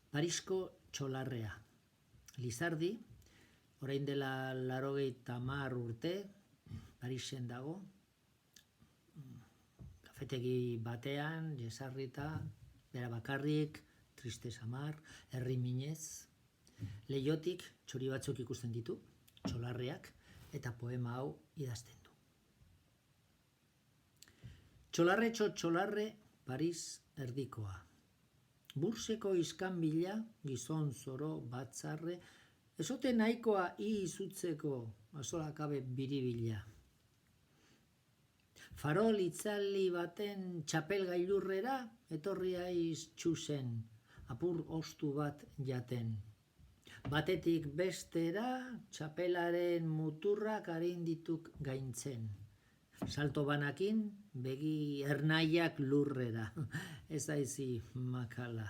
Parisko txolarrea. Lizardi, orain dela 80 urte, Parisen dago, kafetegi batean, jesarrita, bera bakarrik, triste samar, herri minez. Leihotik txori batzuk ikusten ditu, txolarreak, eta poema hau idazten du. Txolarretxo txolarre, Paris erdikoa. Burseko iskanbila, gizon zoro batzarre, ezote nahikoa izutzeko asolakabe biribila. Farol itzali baten txapel gailurrera, etorri aiz txusen, apur ostu bat jaten. Batetik bestera, txapelaren muturrak arindituk gaintzen. Salto banakin, begi ernaiak lurrera, ez aizi makala.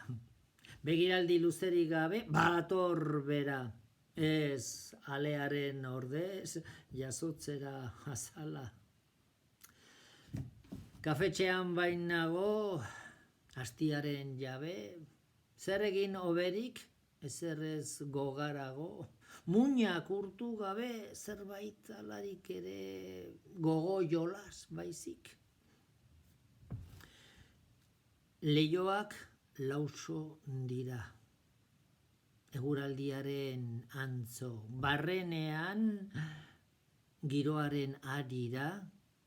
Begiraldi luzerik gabe, bator bera, ez alearen ordez, jasotzera azala. Kafetxean bainago, astiaren jabe, zer egin oberik, ezerrez gogarago, muinak urtu gabe, zerbait alarik ere gogo jolas baizik. Leioak lauso dira, eguraldiaren antzo, barrenean giroaren arira,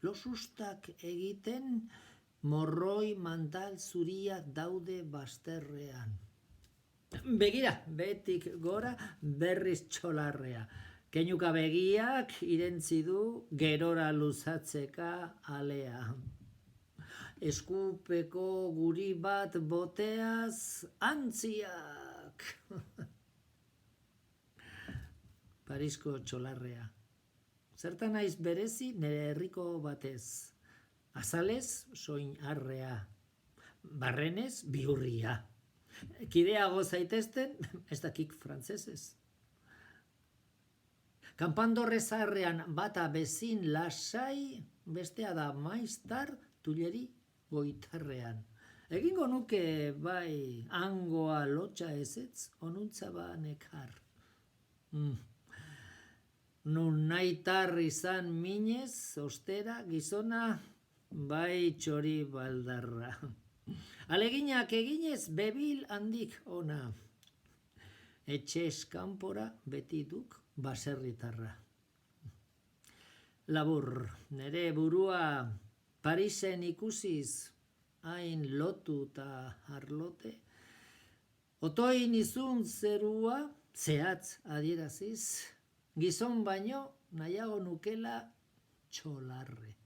losustak egiten, morroi mantal zuriak daude bazterrean. Begira, betik gora berriz txolarrea. Keinuka begiak irentzi du gerora luzatzeka alea. Eskupeko guri bat boteaz antziak. Parisko txolarrea. Zertan naiz berezi nire herriko batez. Azalez soin arrea. Barrenez bihurria. Kideago zaitezten, ez dakik frantzesez. Kanpandorre zaharrean bata bezin lasai, bestea da maiztar tuleri goitarrean. Egingo nuke bai hangoa lotxa ezetz, onuntza ba nekar. Nun naitar izan minez, ostera, gizona, bai txori baldarra. Aleginak eginez bebil handik ona. Etxe eskanpora beti duk baserritarra. Labur, nere burua Parisen ikusiz, hain lotu eta arlote. Otoin izun zerua, zehatz adieraziz, gizon baino nahiago nukela txolarre.